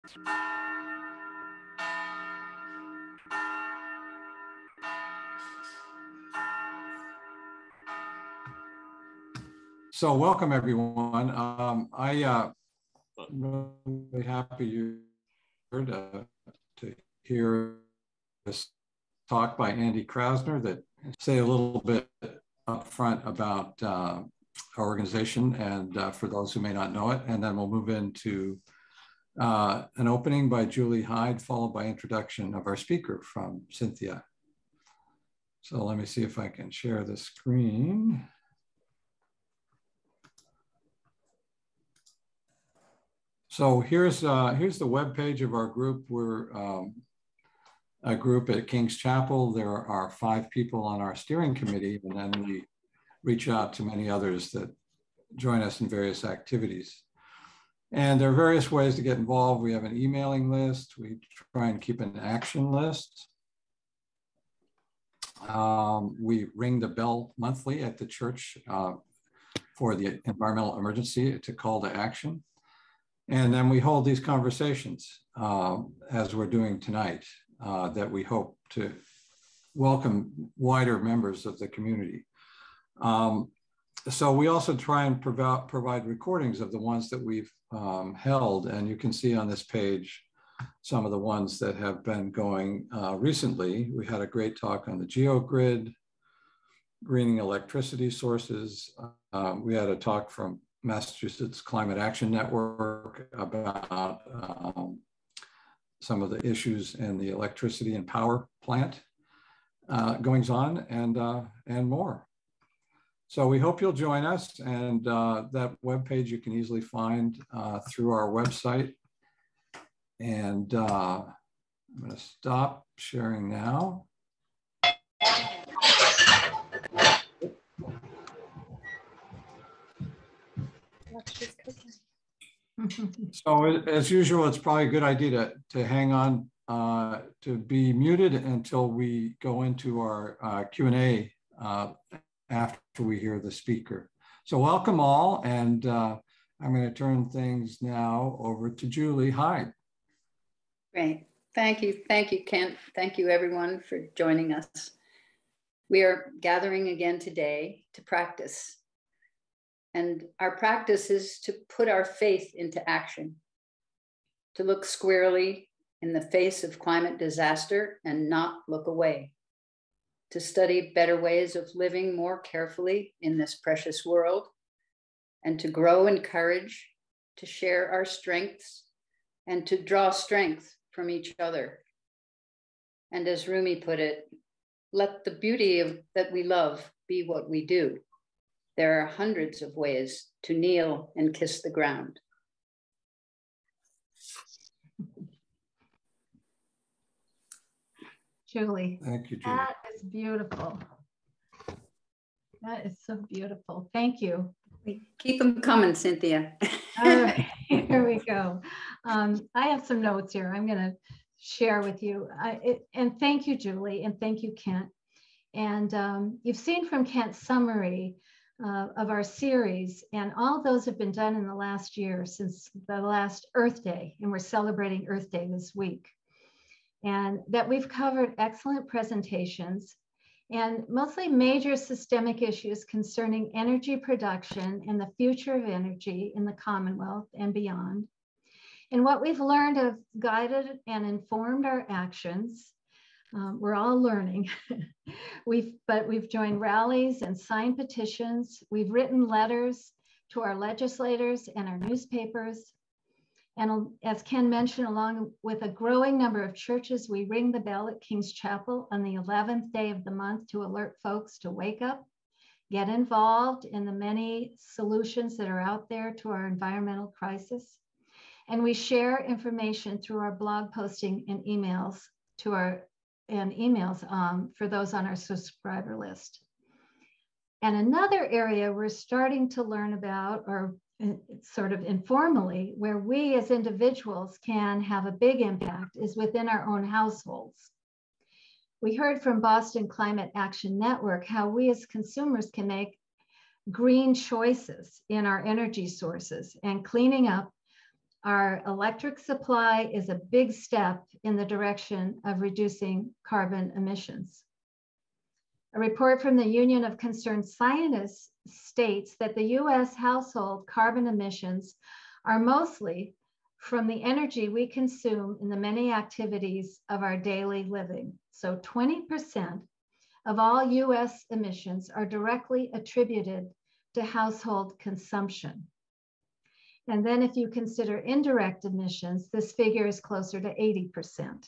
So welcome everyone. I'm really happy to hear this talk by Andy Krasner that say a little bit up front about our organization and for those who may not know it, and then we'll move into an opening by Julie Hyde, followed by introduction of our speaker from Cynthia. So let me see if I can share the screen. So here's the webpage of our group. We're a group at King's Chapel. There are 5 people on our steering committee, and then we reach out to many others that join us in various activities. And there are various ways to get involved. We have an emailing list. We try and keep an action list. We ring the bell monthly at the church for the environmental emergency. It's a call to action. And then we hold these conversations as we're doing tonight that we hope to welcome wider members of the community. So we also try and provide recordings of the ones that we've held. And you can see on this page some of the ones that have been going recently. We had a great talk on the geogrid, greening electricity sources. We had a talk from Massachusetts Climate Action Network about some of the issues in the electricity and power plant goings on and more. So we hope you'll join us, and that webpage you can easily find through our website. And I'm going to stop sharing now. So as usual, it's probably a good idea to hang on to be muted until we go into our Q&A after we hear the speaker. So welcome all, and I'm going to turn things now over to Julie Hyde. Great. Thank you, Kent. Thank you, everyone, for joining us. We are gathering again today to practice. And our practice is to put our faith into action, to look squarely in the face of climate disaster and not look away, to study better ways of living more carefully in this precious world, and to grow in courage, to share our strengths, and to draw strength from each other. And as Rumi put it, let the beauty of that we love be what we do. There are hundreds of ways to kneel and kiss the ground. Julie, thank you, Julie. That is beautiful. That is so beautiful. Thank you. Keep them coming, Cynthia. All right, here we go. I have some notes here I'm going to share with you. And thank you, Julie, and thank you, Kent. And you've seen from Kent's summary of our series, and all those have been done in the last year since the last Earth Day, and we're celebrating Earth Day this week. And that we've covered excellent presentations and mostly major systemic issues concerning energy production and the future of energy in the Commonwealth and beyond. And what we've learned have guided and informed our actions. We're all learning. But we've joined rallies and signed petitions. We've written letters to our legislators and our newspapers. And as Ken mentioned, along with a growing number of churches, we ring the bell at King's Chapel on the 11th day of the month to alert folks to wake up, get involved in the many solutions that are out there to our environmental crisis. And we share information through our blog posting and emails for those on our subscriber list. And another area we're starting to learn about, or sort of informally, where we as individuals can have a big impact, is within our own households. We heard from Boston Climate Action Network how we as consumers can make green choices in our energy sources, and cleaning up our electric supply is a big step in the direction of reducing carbon emissions. A report from the Union of Concerned Scientists states that the US household carbon emissions are mostly from the energy we consume in the many activities of our daily living. So 20% of all US emissions are directly attributed to household consumption. And then if you consider indirect emissions, this figure is closer to 80%.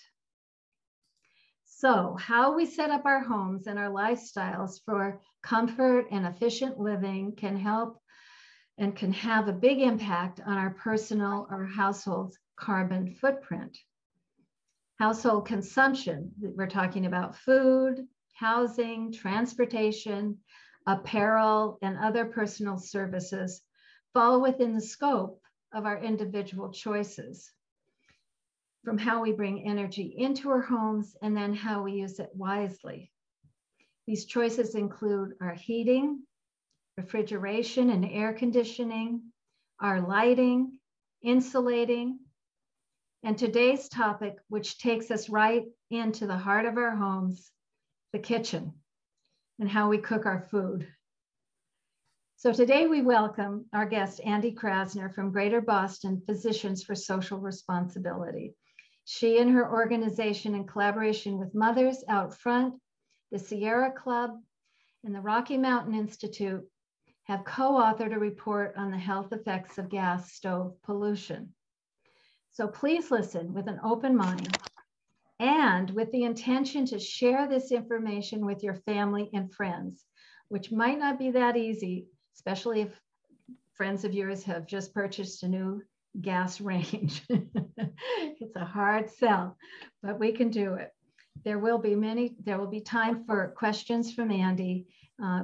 So how we set up our homes and our lifestyles for comfort and efficient living can help and can have a big impact on our personal or household carbon footprint. Household consumption, we're talking about food, housing, transportation, apparel, and other personal services fall within the scope of our individual choices, from how we bring energy into our homes and then how we use it wisely. These choices include our heating, refrigeration and air conditioning, our lighting, insulating, and today's topic, which takes us right into the heart of our homes, the kitchen, and how we cook our food. So today we welcome our guest, Andi Krasner from Greater Boston Physicians for Social Responsibility. She and her organization, in collaboration with Mothers Out Front, the Sierra Club, and the Rocky Mountain Institute, have co-authored a report on the health effects of gas stove pollution. So please listen with an open mind and with the intention to share this information with your family and friends, which might not be that easy, especially if friends of yours have just purchased a new gas range. It's a hard sell, but we can do it. There will be time for questions from Andi,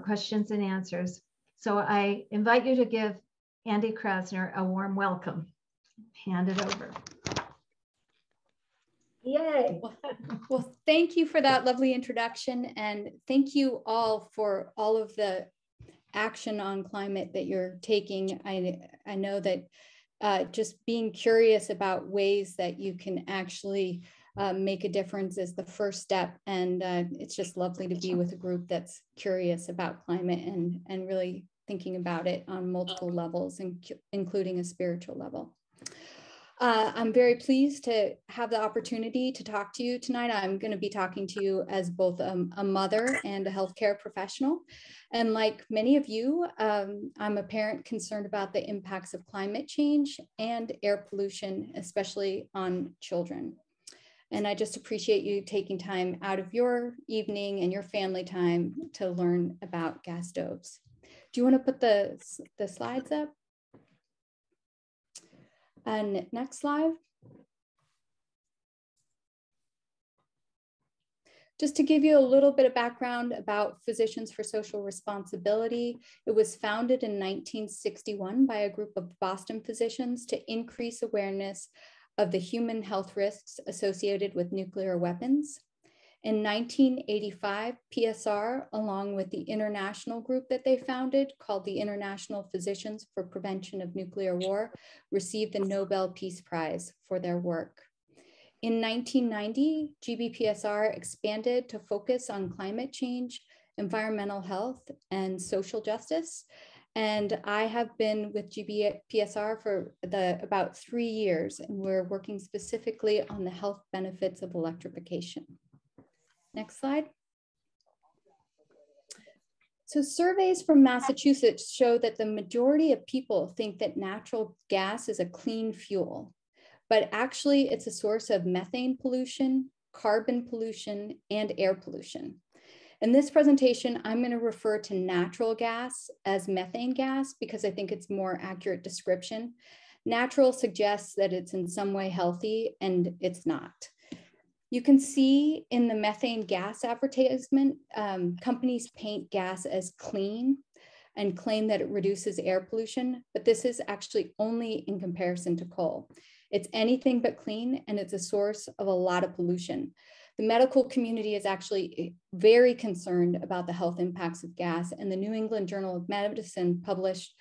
questions and answers. So I invite you to give Andi Krasner a warm welcome. Hand it over. Yay. Well, thank you for that lovely introduction. And thank you all for all of the action on climate that you're taking. I know that just being curious about ways that you can actually make a difference is the first step. And it's just lovely to be with a group that's curious about climate and really thinking about it on multiple levels, including a spiritual level. I'm very pleased to have the opportunity to talk to you tonight. I'm going to be talking to you as both a mother and a healthcare professional. And like many of you, I'm a parent concerned about the impacts of climate change and air pollution, especially on children. And I just appreciate you taking time out of your evening and your family time to learn about gas stoves. Do you want to put the slides up? And next slide. Just to give you a little bit of background about Physicians for Social Responsibility, it was founded in 1961 by a group of Boston physicians to increase awareness of the human health risks associated with nuclear weapons. In 1985, PSR, along with the international group that they founded called the International Physicians for Prevention of Nuclear War, received the Nobel Peace Prize for their work. In 1990, GBPSR expanded to focus on climate change, environmental health, and social justice. And I have been with GBPSR for about 3 years, and we're working specifically on the health benefits of electrification. Next slide. So surveys from Massachusetts show that the majority of people think that natural gas is a clean fuel, but actually it's a source of methane pollution, carbon pollution, and air pollution. In this presentation, I'm going to refer to natural gas as methane gas because I think it's more accurate description. Natural suggests that it's in some way healthy, and it's not. You can see in the methane gas advertisement, companies paint gas as clean and claim that it reduces air pollution, but this is actually only in comparison to coal. It's anything but clean, and it's a source of a lot of pollution. The medical community is actually very concerned about the health impacts of gas, and the New England Journal of Medicine published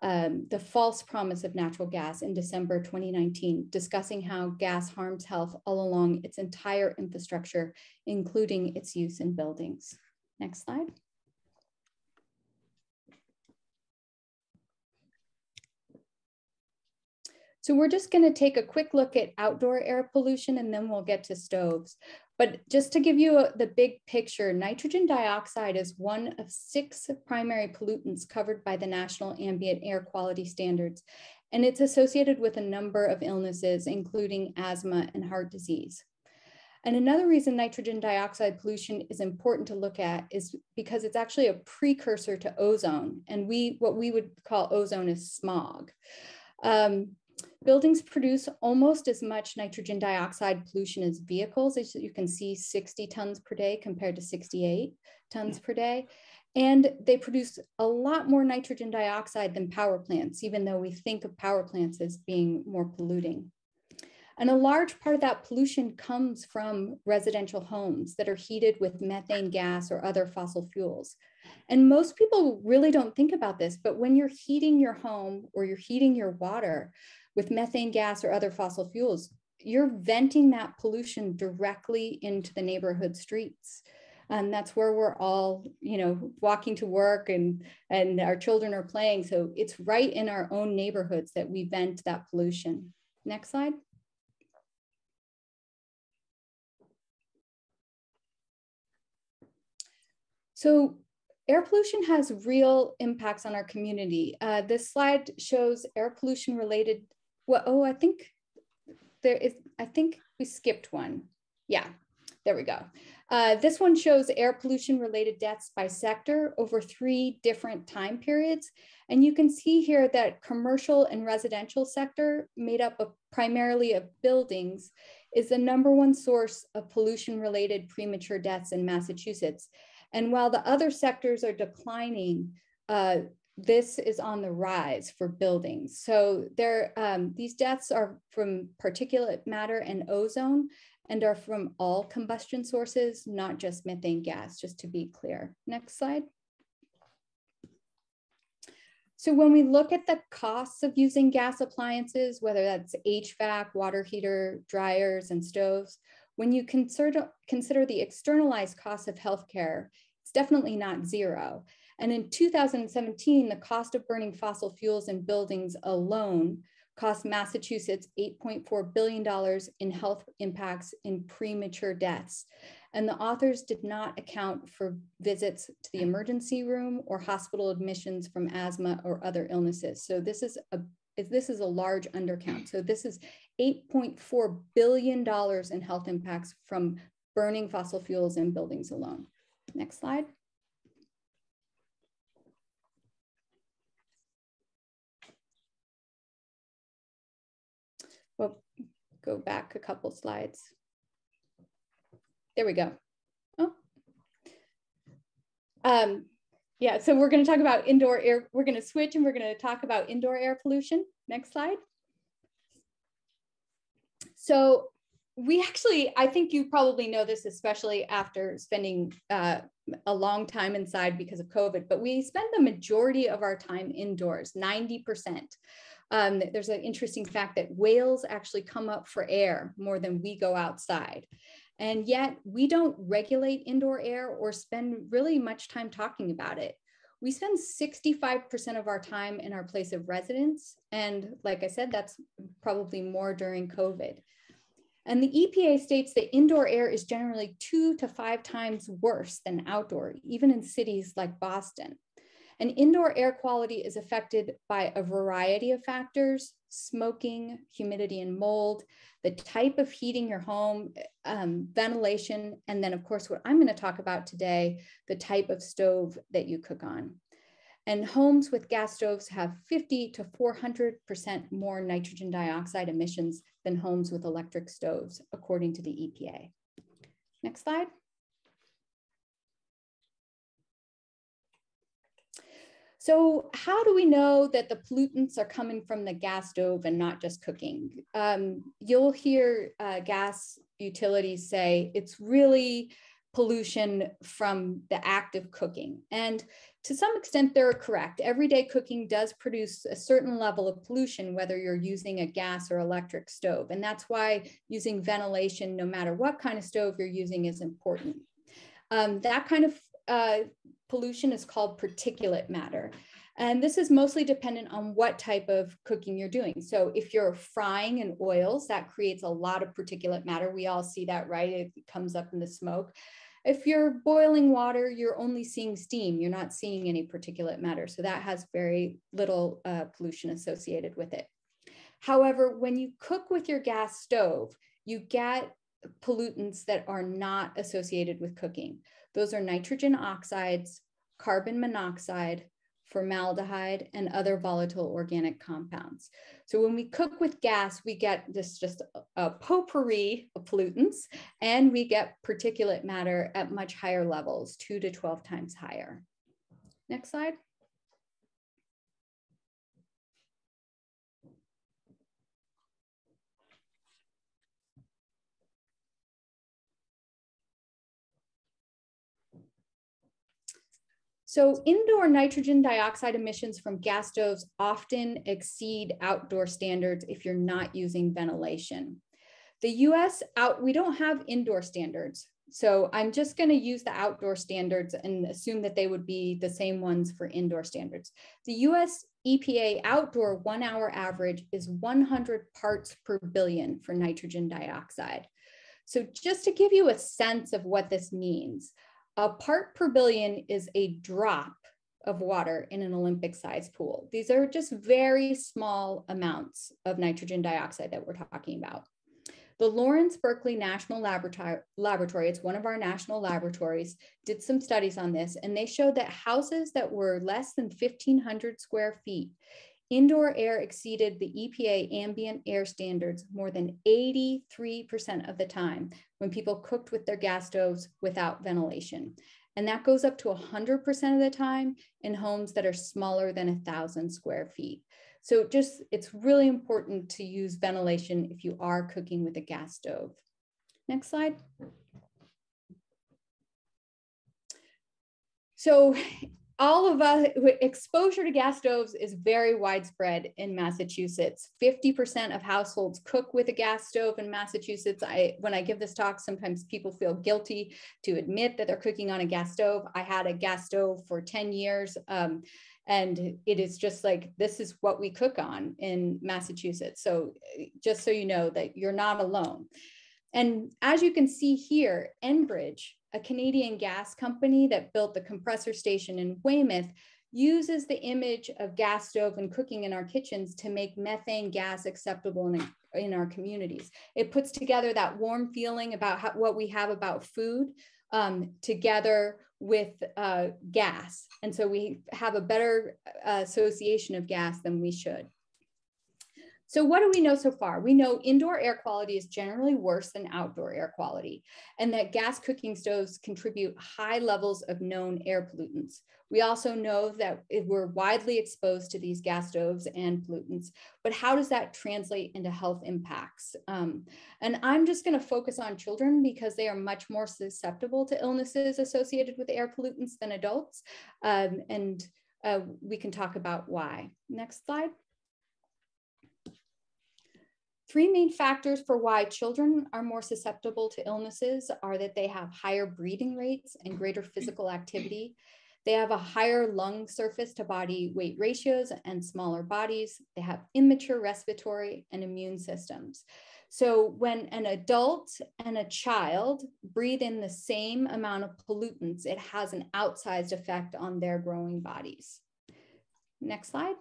The False Promise of Natural Gas in December 2019, discussing how gas harms health all along its entire infrastructure, including its use in buildings. Next slide. So we're just going to take a quick look at outdoor air pollution, and then we'll get to stoves. But just to give you the big picture, nitrogen dioxide is one of 6 primary pollutants covered by the National Ambient Air Quality Standards, and it's associated with a number of illnesses, including asthma and heart disease. And another reason nitrogen dioxide pollution is important to look at is because it's actually a precursor to ozone, and what we would call ozone is smog. Buildings produce almost as much nitrogen dioxide pollution as vehicles. As you can see, 60 tons per day compared to 68 tons per day. And they produce a lot more nitrogen dioxide than power plants, even though we think of power plants as being more polluting. And a large part of that pollution comes from residential homes that are heated with methane gas or other fossil fuels. And most people really don't think about this, but when you're heating your home or you're heating your water with methane gas or other fossil fuels, you're venting that pollution directly into the neighborhood streets. And that's where we're all, walking to work and our children are playing. So it's right in our own neighborhoods that we vent that pollution. Next slide. So air pollution has real impacts on our community. This slide shows air pollution related. Well, oh, I think we skipped one. Yeah, there we go. This one shows air pollution related deaths by sector over 3 different time periods. And you can see here that commercial and residential sector, made up of primarily of buildings, is the #1 source of pollution related premature deaths in Massachusetts. And while the other sectors are declining, this is on the rise for buildings. So these deaths are from particulate matter and ozone, and are from all combustion sources, not just methane gas, just to be clear. Next slide. So when we look at the costs of using gas appliances, whether that's HVAC, water heater, dryers, and stoves, when you consider the externalized costs of healthcare, it's definitely not zero. And in 2017, the cost of burning fossil fuels in buildings alone cost Massachusetts $8.4 billion in health impacts in premature deaths. And the authors did not account for visits to the emergency room or hospital admissions from asthma or other illnesses. So this is a large undercount. So this is $8.4 billion in health impacts from burning fossil fuels in buildings alone. Next slide. We'll go back a couple slides. There we go. Oh. Yeah, so we're going to talk about indoor air. We're going to switch and we're going to talk about indoor air pollution. Next slide. So I think you probably know this, especially after spending a long time inside because of COVID, but we spend the majority of our time indoors, 90%. There's an interesting fact that whales actually come up for air more than we go outside. And yet we don't regulate indoor air or spend really much time talking about it. We spend 65% of our time in our place of residence. And like I said, that's probably more during COVID. And the EPA states that indoor air is generally 2 to 5 times worse than outdoor, even in cities like Boston. And indoor air quality is affected by a variety of factors: smoking, humidity and mold, the type of heating your home, ventilation, and then of course, what I'm going to talk about today, the type of stove that you cook on. And homes with gas stoves have 50 to 400% more nitrogen dioxide emissions than homes with electric stoves, according to the EPA. Next slide. So how do we know that the pollutants are coming from the gas stove and not just cooking? You'll hear gas utilities say it's really pollution from the act of cooking. And to some extent, they're correct. Everyday cooking does produce a certain level of pollution, whether you're using a gas or electric stove. And that's why using ventilation, no matter what kind of stove you're using, is important. That kind of pollution is called particulate matter. And this is mostly dependent on what type of cooking you're doing. So if you're frying in oils, that creates a lot of particulate matter. We all see that, right? It comes up in the smoke. If you're boiling water, you're only seeing steam. You're not seeing any particulate matter. So that has very little pollution associated with it. However, when you cook with your gas stove, you get pollutants that are not associated with cooking. Those are nitrogen oxides, carbon monoxide, formaldehyde, and other volatile organic compounds. So when we cook with gas, we get this just a potpourri of pollutants, and we get particulate matter at much higher levels, 2 to 12 times higher. Next slide. So indoor nitrogen dioxide emissions from gas stoves often exceed outdoor standards if you're not using ventilation. The US, we don't have indoor standards. So I'm just going to use the outdoor standards and assume that they would be the same ones for indoor standards. The US EPA outdoor 1 hour average is 100 parts per billion for nitrogen dioxide. So just to give you a sense of what this means, a part per billion is a drop of water in an Olympic-sized pool. These are just very small amounts of nitrogen dioxide that we're talking about. The Lawrence Berkeley National Laboratory, it's one of our national laboratories, did some studies on this, and they showed that houses that were less than 1,500 square feet, indoor air exceeded the EPA ambient air standards more than 83% of the time when people cooked with their gas stoves without ventilation. And that goes up to 100% of the time in homes that are smaller than 1,000 square feet. So it's really important to use ventilation if you are cooking with a gas stove. Next slide. So all of us, exposure to gas stoves is very widespread in Massachusetts. 50% of households cook with a gas stove in Massachusetts. When I give this talk, sometimes people feel guilty to admit that they're cooking on a gas stove. I had a gas stove for 10 years. And it is just like, this is what we cook on in Massachusetts. So just so you know that you're not alone. And as you can see here, Enbridge, a Canadian gas company that built the compressor station in Weymouth, uses the image of gas stove and cooking in our kitchens to make methane gas acceptable in our communities. It puts together that warm feeling about what we have about food together with gas. And so we have a better association of gas than we should. So what do we know so far? We know indoor air quality is generally worse than outdoor air quality, and that gas cooking stoves contribute high levels of known air pollutants. We also know that we're widely exposed to these gas stoves and pollutants, but how does that translate into health impacts? And I'm just going to focus on children because they are much more susceptible to illnesses associated with air pollutants than adults. We can talk about why. Next slide. 3 main factors for why children are more susceptible to illnesses are that they have higher breathing rates and greater physical activity. They have a higher lung surface to body weight ratios and smaller bodies. They have immature respiratory and immune systems. So when an adult and a child breathe in the same amount of pollutants, it has an outsized effect on their growing bodies. Next slide.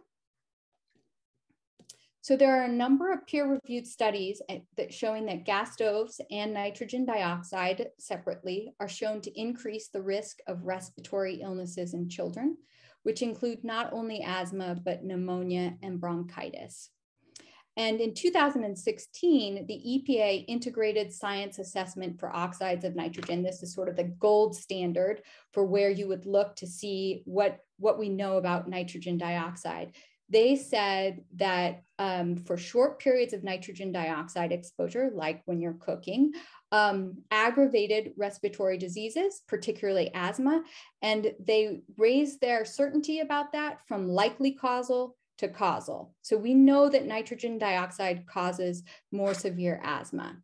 So there are a number of peer-reviewed studies showing that gas stoves and nitrogen dioxide separately are shown to increase the risk of respiratory illnesses in children, which include not only asthma, but pneumonia and bronchitis. And in 2016, the EPA integrated science assessment for oxides of nitrogen. This is sort of the gold standard for where you would look to see what we know about nitrogen dioxide. they said that for short periods of nitrogen dioxide exposure, like when you're cooking, aggravated respiratory diseases, particularly asthma, and they raised their certainty about that from likely causal to causal. So we know that nitrogen dioxide causes more severe asthma.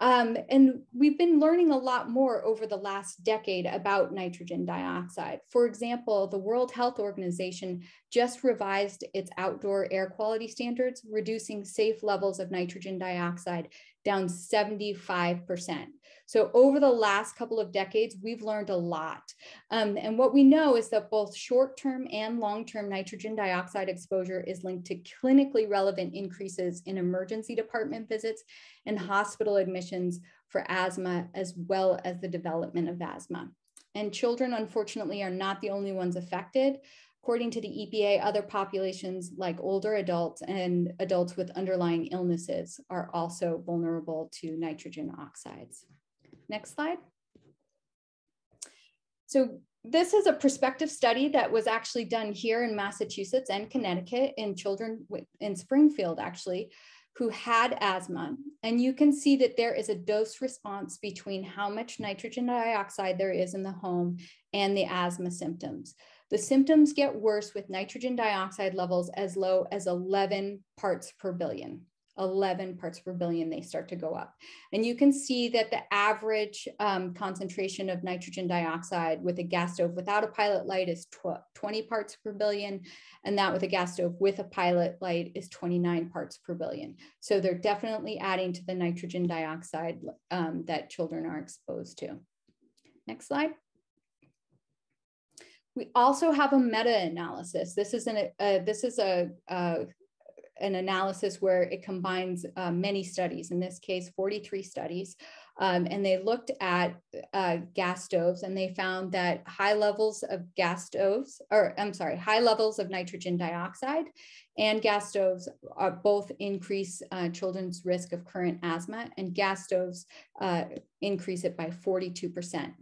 And we've been learning a lot more over the last decade about nitrogen dioxide. For example, the World Health Organization just revised its outdoor air quality standards, reducing safe levels of nitrogen dioxide down 75%. So over the last couple of decades, we've learned a lot. And what we know is that both short-term and long-term nitrogen dioxide exposure is linked to clinically relevant increases in emergency department visits and hospital admissions for asthma, as well as the development of asthma. And children, unfortunately, are not the only ones affected. According to the EPA, other populations like older adults and adults with underlying illnesses are also vulnerable to nitrogen oxides. Next slide. So this is a prospective study that was actually done here in Massachusetts and Connecticut in children in Springfield, actually, who had asthma. And you can see that there is a dose response between how much nitrogen dioxide there is in the home and the asthma symptoms. The symptoms get worse with nitrogen dioxide levels as low as 11 parts per billion. 11 parts per billion, they start to go up. And you can see that the average concentration of nitrogen dioxide with a gas stove without a pilot light is 20 parts per billion, and that with a gas stove with a pilot light is 29 parts per billion. So they're definitely adding to the nitrogen dioxide that children are exposed to. Next slide. We also have a meta-analysis. This is an analysis where it combines many studies, in this case, 43 studies. And they looked at gas stoves, and they found that high levels of high levels of nitrogen dioxide and gas stoves both increase children's risk of current asthma, and gas stoves increase it by 42%.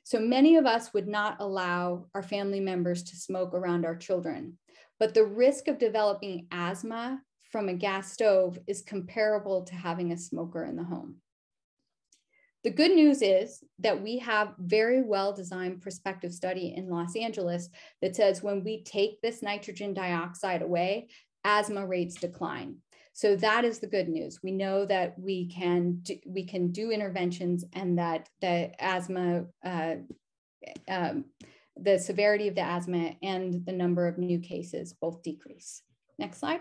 So many of us would not allow our family members to smoke around our children, but the risk of developing asthma from a gas stove is comparable to having a smoker in the home. The good news is that we have very well-designed prospective study in Los Angeles that says when we take this nitrogen dioxide away, asthma rates decline. So that is the good news. We know that we can do interventions, and that the asthma, the severity of the asthma and the number of new cases both decrease. Next slide.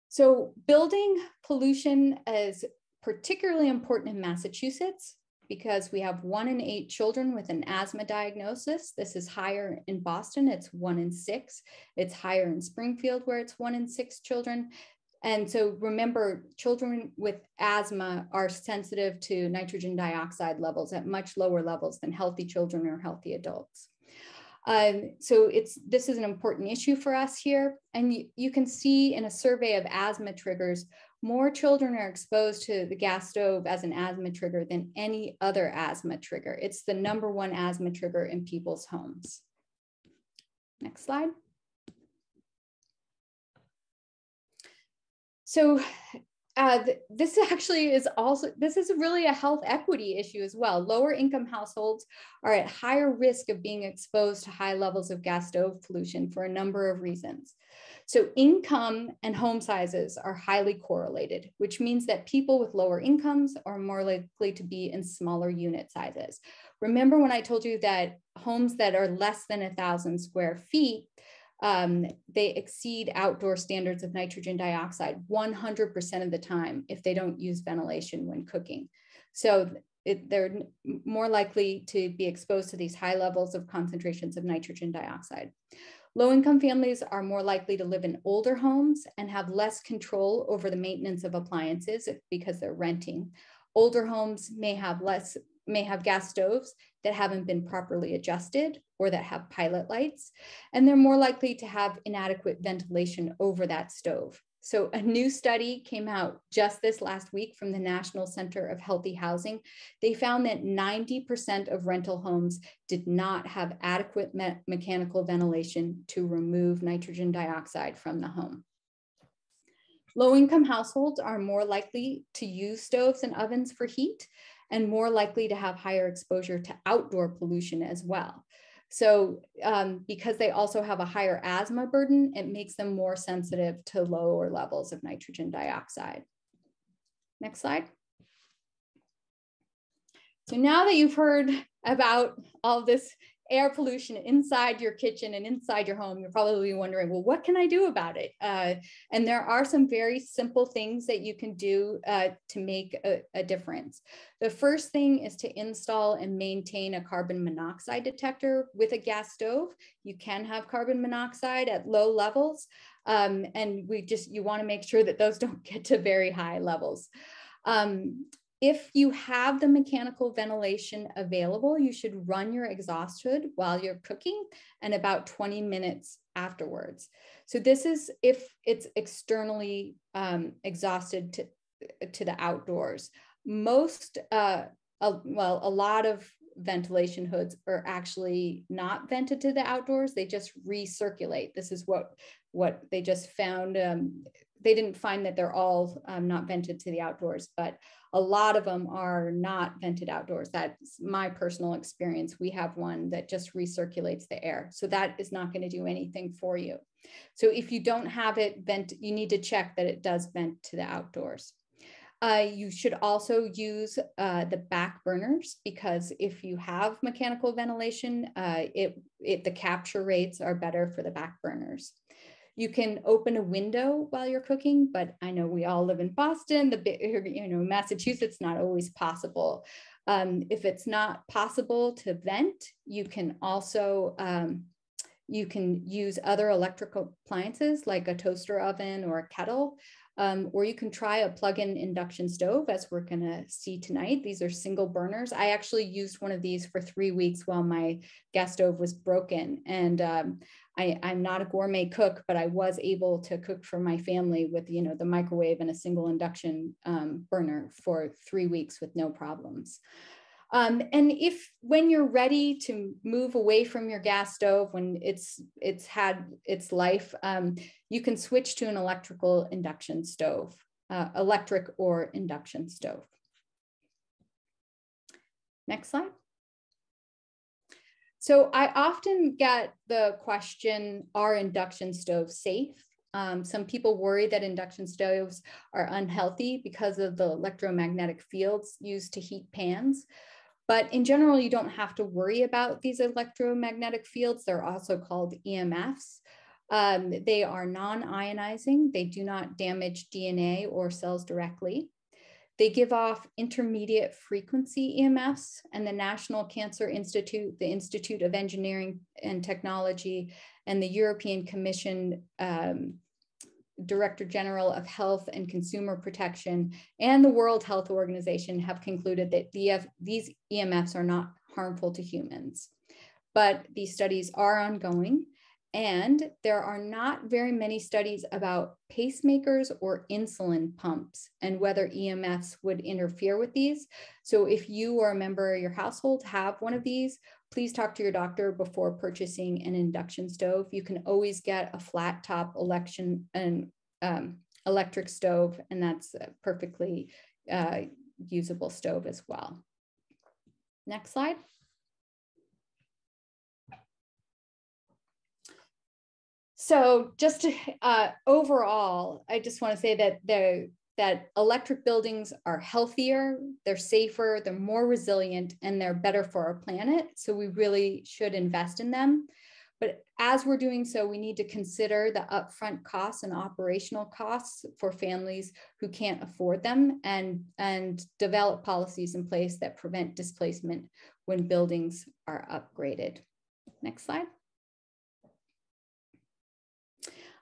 So building pollution is particularly important in Massachusetts because we have 1 in 8 children with an asthma diagnosis. This is higher in Boston, it's 1 in 6. It's higher in Springfield, where it's 1 in 6 children. And so remember, children with asthma are sensitive to nitrogen dioxide levels at much lower levels than healthy children or healthy adults. So this is an important issue for us here. And you can see in a survey of asthma triggers, more children are exposed to the gas stove as an asthma trigger than any other asthma trigger. It's the #1 asthma trigger in people's homes. Next slide. So this actually is really a health equity issue as well. Lower income households are at higher risk of being exposed to high levels of gas stove pollution for a number of reasons. So income and home sizes are highly correlated, which means that people with lower incomes are more likely to be in smaller unit sizes. Remember when I told you that homes that are less than 1,000 square feet, they exceed outdoor standards of nitrogen dioxide 100% of the time if they don't use ventilation when cooking. So they're more likely to be exposed to these high levels of concentrations of nitrogen dioxide. Low-income families are more likely to live in older homes and have less control over the maintenance of appliances because they're renting. Older homes may have gas stoves that haven't been properly adjusted or that have pilot lights, and they're more likely to have inadequate ventilation over that stove. So a new study came out just this last week from the National Center of Healthy Housing. They found that 90% of rental homes did not have adequate mechanical ventilation to remove nitrogen dioxide from the home. Low-income households are more likely to use stoves and ovens for heat and more likely to have higher exposure to outdoor pollution as well. So because they also have a higher asthma burden, it makes them more sensitive to lower levels of nitrogen dioxide. Next slide. So now that you've heard about all this air pollution inside your kitchen and inside your home, you're probably wondering, well, what can I do about it? And there are some very simple things that you can do to make a difference. The first thing is to install and maintain a carbon monoxide detector with a gas stove. You can have carbon monoxide at low levels, and you want to make sure that those don't get to very high levels. If you have the mechanical ventilation available, you should run your exhaust hood while you're cooking and about 20 minutes afterwards. So this is if it's externally exhausted to the outdoors. Most, a lot of ventilation hoods are actually not vented to the outdoors. They just recirculate. This is what they just found. They didn't find that they're all not vented to the outdoors, but a lot of them are not vented outdoors. That's my personal experience. We have one that just recirculates the air. So that is not going to do anything for you. So if you don't have it vent, you need to check that it does vent to the outdoors. You should also use the back burners, because if you have mechanical ventilation, the capture rates are better for the back burners. You can open a window while you're cooking, but I know we all live in Boston, Massachusetts, not always possible. If it's not possible to vent, you can also you can use other electrical appliances like a toaster oven or a kettle, or you can try a plug-in induction stove, as we're going to see tonight. These are single burners. I actually used one of these for 3 weeks while my gas stove was broken. And I'm not a gourmet cook, but I was able to cook for my family with, the microwave and a single induction burner for 3 weeks with no problems. And when you're ready to move away from your gas stove, when it's had its life, you can switch to an electrical induction stove, electric or induction stove. Next slide. So I often get the question, are induction stoves safe? Some people worry that induction stoves are unhealthy because of the electromagnetic fields used to heat pans. But in general, you don't have to worry about these electromagnetic fields. They're also called EMFs. They are non-ionizing. They do not damage DNA or cells directly. They give off intermediate frequency EMFs, and the National Cancer Institute, the Institute of Engineering and Technology, and the European Commission Director General of Health and Consumer Protection and the World Health Organization have concluded that these EMFs are not harmful to humans. But these studies are ongoing, and there are not very many studies about pacemakers or insulin pumps and whether EMFs would interfere with these. So if you or a member of your household have one of these, please talk to your doctor before purchasing an induction stove. You can always get a flat top electric stove, and that's a perfectly usable stove as well. Next slide. So just overall, I just want to say that electric buildings are healthier, they're safer, they're more resilient, and they're better for our planet. So we really should invest in them. But as we're doing so, we need to consider the upfront costs and operational costs for families who can't afford them, and develop policies in place that prevent displacement when buildings are upgraded. Next slide.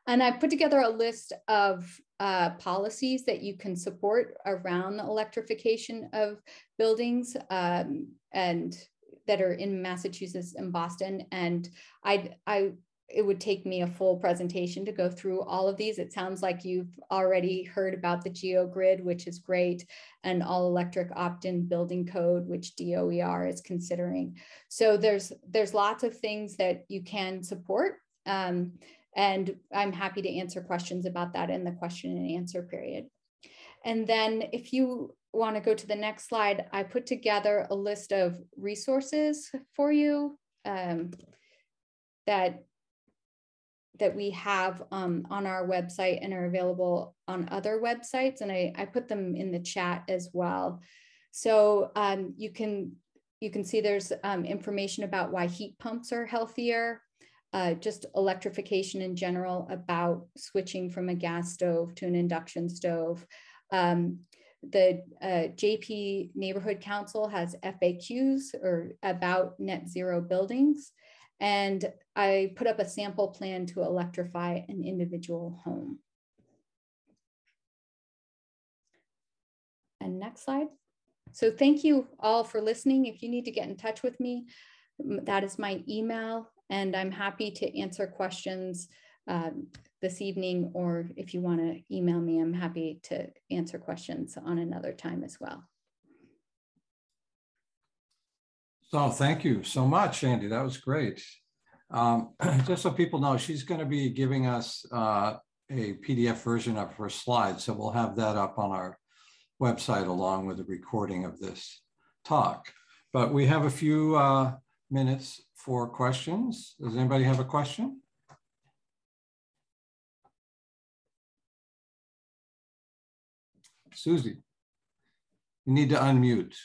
And I put together a list of policies that you can support around the electrification of buildings and that are in Massachusetts and Boston. And I it would take me a full presentation to go through all of these. It sounds like you've already heard about the GeoGrid, which is great, and all electric opt-in building code, which DOER is considering. So there's lots of things that you can support. And I'm happy to answer questions about that in the question and answer period. And then if you want to go to the next slide, I put together a list of resources for you that we have on our website and are available on other websites. And I put them in the chat as well. So you can see there's information about why heat pumps are healthier, just electrification in general, about switching from a gas stove to an induction stove. The JP Neighborhood Council has FAQs about net zero buildings. And I put up a sample plan to electrify an individual home. And next slide. So thank you all for listening. If you need to get in touch with me, that is my email, and I'm happy to answer questions this evening, or if you want to email me, I'm happy to answer questions on another time as well. So thank you so much, Andy. That was great. Just so people know, she's going to be giving us a PDF version of her slides. So we'll have that up on our website along with the recording of this talk. But we have a few minutes for questions. Does anybody have a question? Susie, you need to unmute.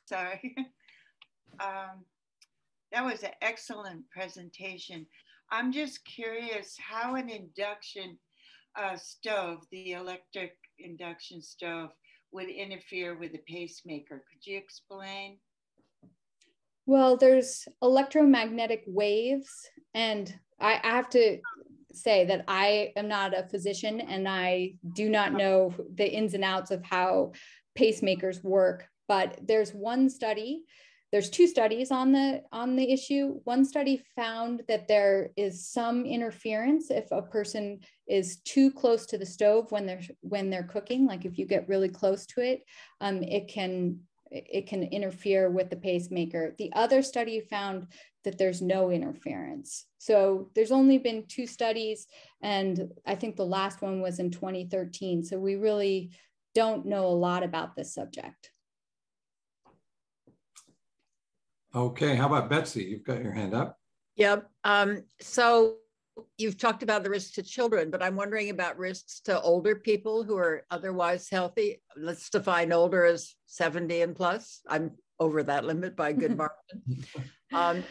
Sorry. That was an excellent presentation. I'm just curious how an induction stove, the electric induction stove, would interfere with the pacemaker. Could you explain? Well, there's electromagnetic waves, and I have to say that I am not a physician and I do not know the ins and outs of how pacemakers work. But there's two studies on the issue. One study found that there is some interference if a person is too close to the stove when they're cooking. Like if you get really close to it, it can interfere with the pacemaker. The other study found that there's no interference. So there's only been 2 studies, and I think the last one was in 2013. So we really don't know a lot about this subject. Okay, how about Betsy? You've got your hand up. Yep. So you've talked about the risks to children, but I'm wondering about risks to older people who are otherwise healthy. Let's define older as 70 and plus. I'm over that limit by a good margin. I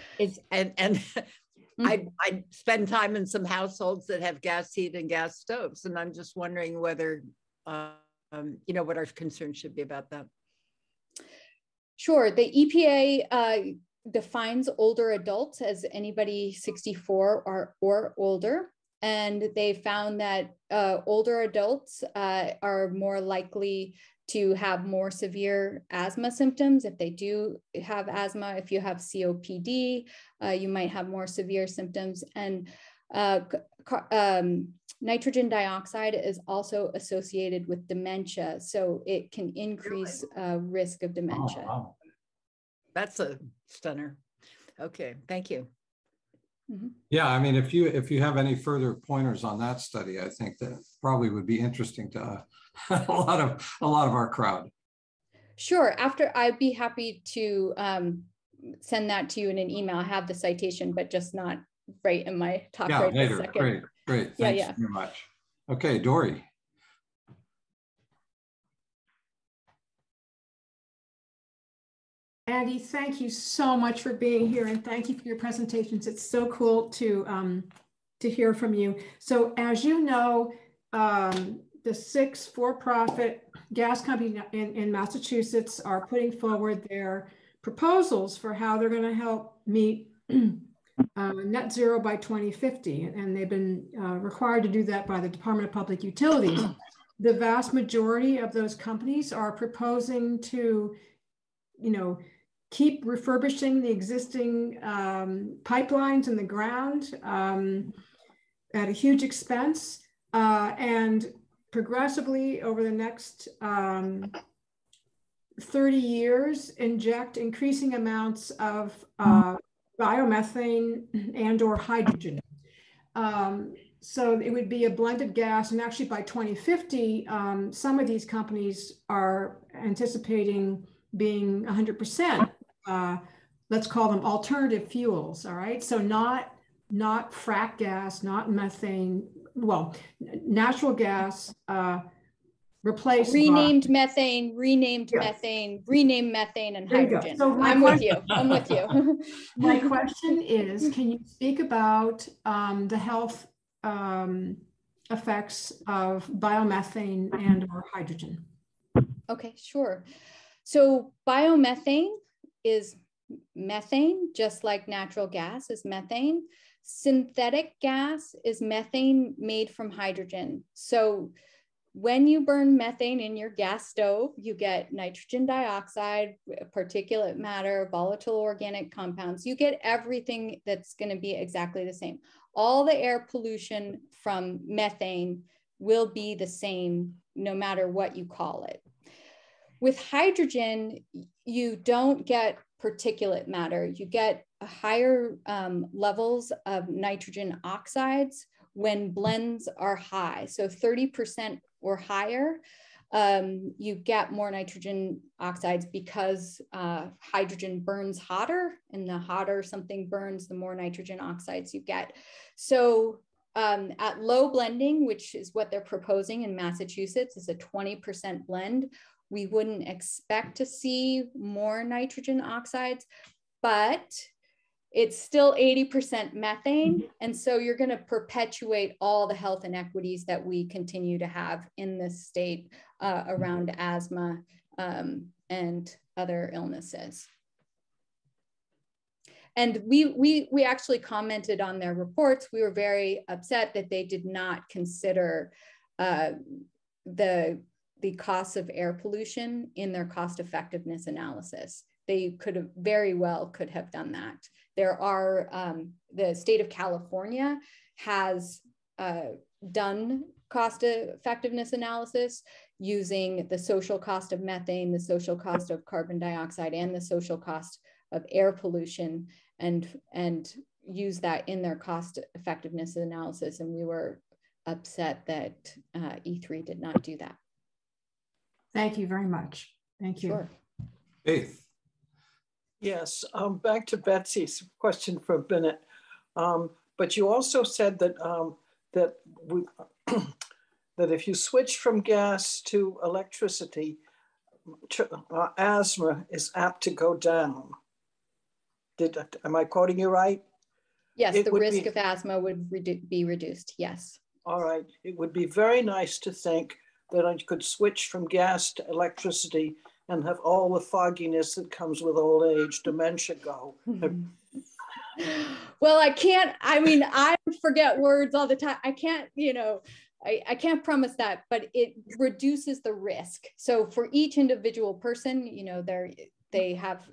spend time in some households that have gas heat and gas stoves, and I'm just wondering whether, what our concerns should be about that. Sure. The EPA defines older adults as anybody 64 or older. And they found that older adults are more likely to have more severe asthma symptoms. If they do have asthma, if you have COPD, you might have more severe symptoms. And nitrogen dioxide is also associated with dementia, so it can increase risk of dementia. Oh, wow. That's a stunner. Okay, thank you. Mm-hmm. Yeah, I mean, if you have any further pointers on that study, I think that probably would be interesting to a lot of our crowd. Sure. After, I'd be happy to send that to you in an email. I have the citation, but just not right in my talk right later. this second. Great. Thanks very much. Okay, Dory. Andy, thank you so much for being here, and thank you for your presentations. It's so cool to hear from you. So as you know, the 6 for-profit gas companies in Massachusetts are putting forward their proposals for how they're going to help meet net zero by 2050. And they've been required to do that by the Department of Public Utilities. The vast majority of those companies are proposing to, keep refurbishing the existing pipelines in the ground at a huge expense, and progressively over the next 30 years, inject increasing amounts of biomethane and or hydrogen. So it would be a blended gas, and actually by 2050, some of these companies are anticipating being 100%, let's call them alternative fuels, all right? So not frack gas, not methane, well, natural gas replaced renamed methane, renamed Yes. methane, renamed methane and There you go. hydrogen. So I'm with you. I'm with you. My question is, can you speak about the health effects of biomethane and or hydrogen? Okay, sure. So biomethane is methane, just like natural gas is methane. Synthetic gas is methane made from hydrogen. So when you burn methane in your gas stove, you get nitrogen dioxide, particulate matter, volatile organic compounds. You get everything that's going to be exactly the same. All the air pollution from methane will be the same no matter what you call it. With hydrogen, you don't get particulate matter. You get higher levels of nitrogen oxides when blends are high. So 30% or higher, you get more nitrogen oxides because hydrogen burns hotter, and the hotter something burns, the more nitrogen oxides you get. So at low blending, which is what they're proposing in Massachusetts, is a 20% blend, we wouldn't expect to see more nitrogen oxides, but it's still 80% methane. And so you're going to perpetuate all the health inequities that we continue to have in this state around asthma and other illnesses. And we actually commented on their reports. We were very upset that they did not consider the costs of air pollution in their cost effectiveness analysis. They could have very well could have done that. There are, the state of California has done cost effectiveness analysis using the social cost of methane, the social cost of carbon dioxide, and the social cost of air pollution, and use that in their cost effectiveness analysis. And we were upset that E3 did not do that. Thank you very much. Thank you. Sure. Faith. Yes, back to Betsy's question for Bennett. But you also said that that if you switch from gas to electricity, asthma is apt to go down. Am I quoting you right? Yes, the risk of asthma would be reduced, yes. All right, it would be very nice to think that I could switch from gas to electricity and have all the fogginess that comes with old age, dementia go. Well, I can't, I mean, I forget words all the time. I can't, you know, I can't promise that, but it reduces the risk. So for each individual person, you know, they have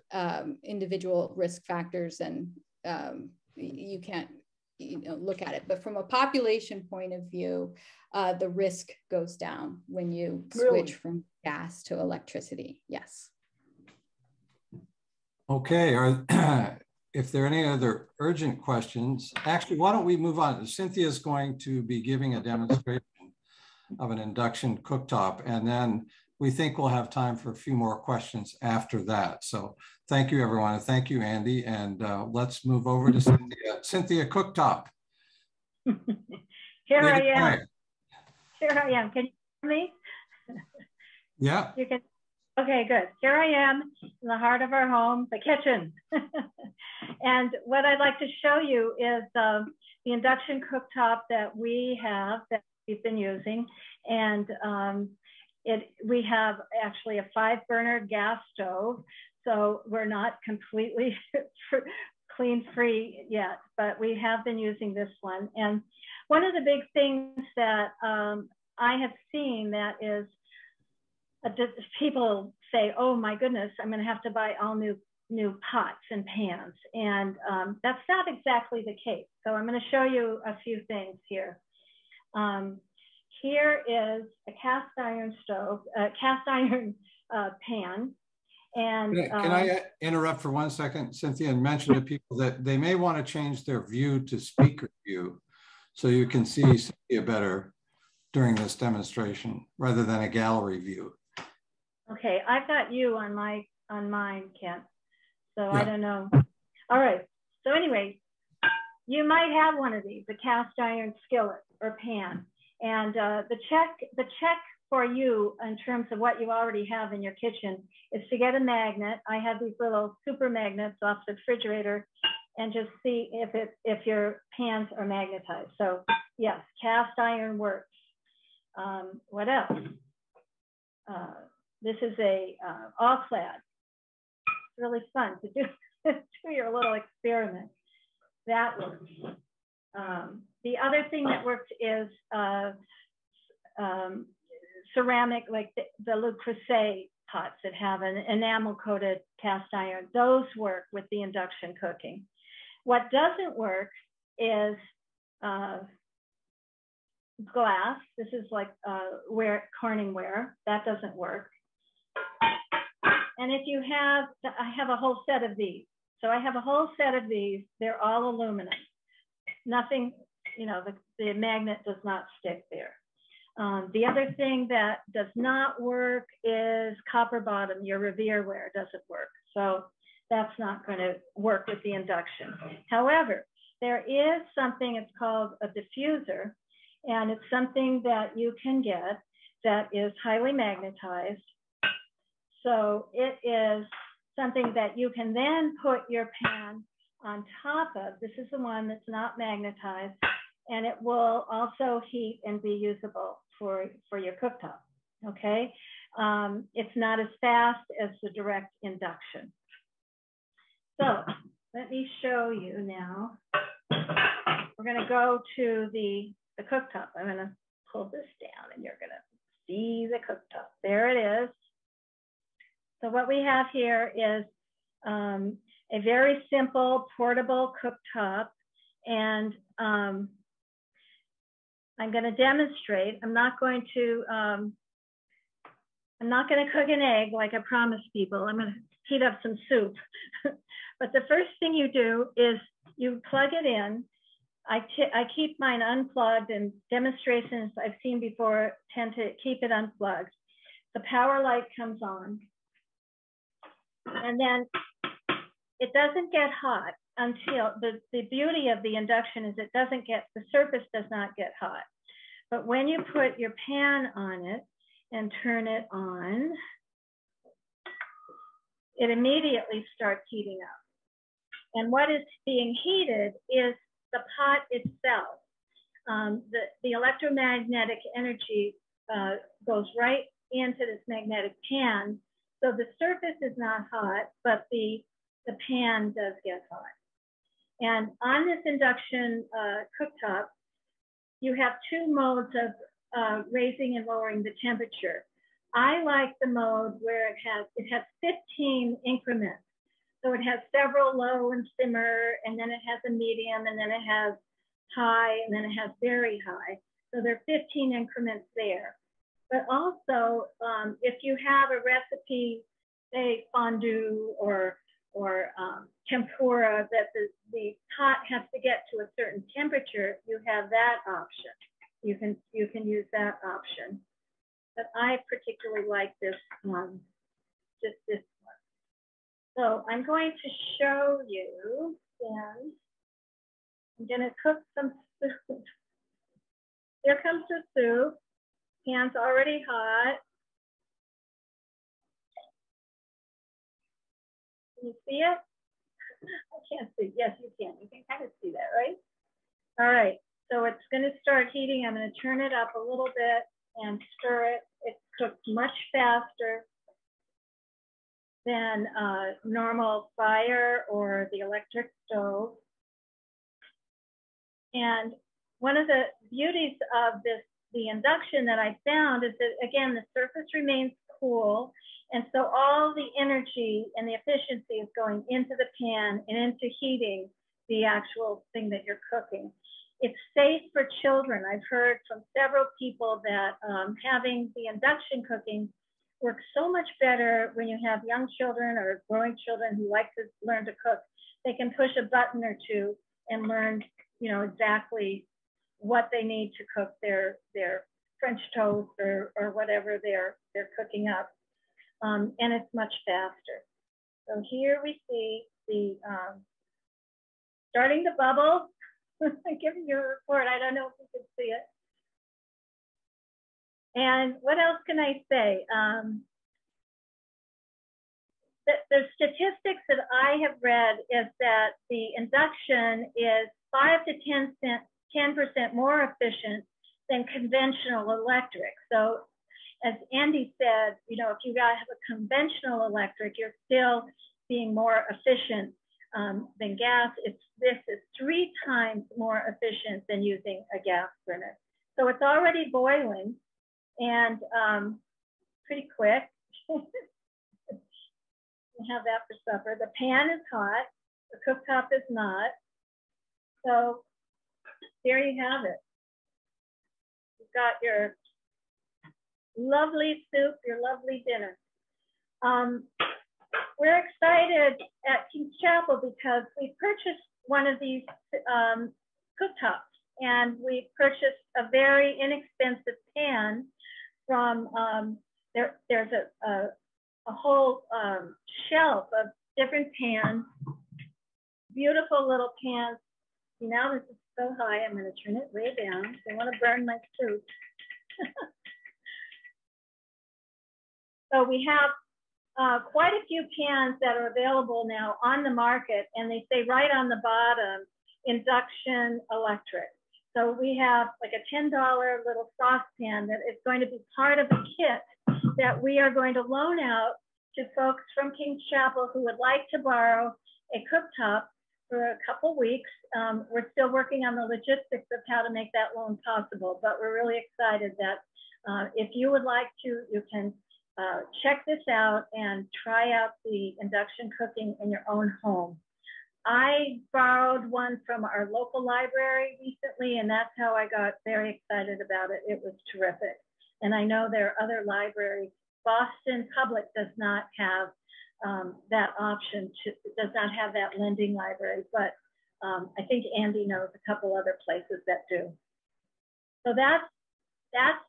individual risk factors, and you can't, you know, look at it. But from a population point of view, the risk goes down when you switch from gas to electricity. Yes. Okay. If there are any other urgent questions, actually, why don't we move on? Cynthia is going to be giving a demonstration of an induction cooktop, and then we think we'll have time for a few more questions after that. So thank you, everyone. And thank you, Andy. And let's move over to Cynthia. Cynthia Cooktop. Here I am. Here I am. Can you hear me? Yeah. You can. Okay, good. Here I am in the heart of our home, the kitchen. And what I'd like to show you is the induction cooktop that we have, that we've been using. And we have actually a 5-burner gas stove. So we're not completely clean free yet, but we have been using this one. And one of the big things that I have seen that is, people say, oh my goodness, I'm gonna have to buy all new new pots and pans. And that's not exactly the case. So I'm going to show you a few things here. Here is a cast iron stove, cast iron pan. And can I interrupt for 1 second, Cynthia, and mention to people that they may want to change their view to speaker view so you can see Cynthia better during this demonstration rather than a gallery view. Okay, I've got you on mine, Kent. So yeah. I don't know. All right. So anyway, you might have one of these, a cast iron skillet or pan. And the check for you in terms of what you already have in your kitchen is to get a magnet. I have these little super magnets off the refrigerator and just see if your pans are magnetized. So yes, cast iron works. What else? This is a all-clad. It's really fun to do your little experiment. That works. The other thing that works is ceramic, like the Le Creuset pots that have an enamel-coated cast iron. Those work with the induction cooking. What doesn't work is glass. This is like Corning ware. That doesn't work. And if you have, I have a whole set of these. So I have a whole set of these. They're all aluminum. Nothing, you know, the magnet does not stick there. The other thing that does not work is copper bottom. Your Revere ware doesn't work. So that's not going to work with the induction. However, there is something, it's called a diffuser, and it's something that you can get that is highly magnetized. So it is something that you can then put your pan on top of. This is the one that's not magnetized, and it will also heat and be usable for your cooktop, okay? It's not as fast as the direct induction. So let me show you now. We're gonna go to the cooktop. I'm gonna pull this down and you're gonna see the cooktop. There it is. So what we have here is a very simple portable cooktop, and I'm going to demonstrate. I'm not going to cook an egg like I promised people. I'm going to heat up some soup. But the first thing you do is you plug it in. I keep mine unplugged, and demonstrations I've seen before tend to keep it unplugged. The power light comes on. And then it doesn't get hot until the beauty of the induction is it doesn't get, the surface does not get hot. But when you put your pan on it and turn it on, it immediately starts heating up. And what is being heated is the pot itself. The electromagnetic energy goes right into this magnetic pan. So the surface is not hot, but the pan does get hot. And on this induction cooktop, you have two modes of raising and lowering the temperature. I like the mode where it has 15 increments. So it has several low and simmer, and then it has a medium, and then it has high, and then it has very high. So there are 15 increments there. But also, if you have a recipe, say fondue or tempura, that the pot has to get to a certain temperature, you have that option. You can use that option. But I particularly like this one, just this one. So I'm going to show you, and I'm gonna cook some soup. Here comes the soup. Pan's already hot. Can you see it? I can't see. Yes, you can. You can kind of see that, right? All right. So it's going to start heating. I'm going to turn it up a little bit and stir it. It's cooked much faster than normal fire or the electric stove. And one of the beauties of the induction that I found is that, again, the surface remains cool, And so all the energy and the efficiency is going into the pan and into heating the actual thing that you're cooking. It's safe for children. I've heard from several people that having the induction cooking works so much better when you have young children or growing children who like to learn to cook. They can push a button or two and learn, you know, exactly what they need to cook their French toast or whatever they're cooking up. And it's much faster. So here we see the starting to bubble. I'm giving you a report. I don't know if you can see it. And what else can I say? The statistics that I have read is that the induction is 5 to 10% more efficient than conventional electric. So as Andy said, you know, if you guys have a conventional electric, you're still being more efficient than gas. This is 3 times more efficient than using a gas burner. So it's already boiling and pretty quick. You have that for supper. The pan is hot, the cooktop is not. So there you have it. You've got your lovely soup, your lovely dinner. We're excited at King's Chapel because we purchased one of these cooktops, and we purchased a very inexpensive pan from, there's a whole shelf of different pans, beautiful little pans. Now this is so high, I'm gonna turn it way down. I wanna burn my soup. So we have quite a few pans that are available now on the market, and they say right on the bottom, induction electric. So we have like a $10 little saucepan that is going to be part of a kit that we are going to loan out to folks from King's Chapel who would like to borrow a cooktop for a couple weeks. We're still working on the logistics of how to make that loan possible, but we're really excited that if you would like to, you can check this out and try out the induction cooking in your own home. I borrowed one from our local library recently, and that's how I got very excited about it. It was terrific. And I know there are other libraries. Boston Public does not have that option, does not have that lending library, but I think Andy knows a couple other places that do. So that's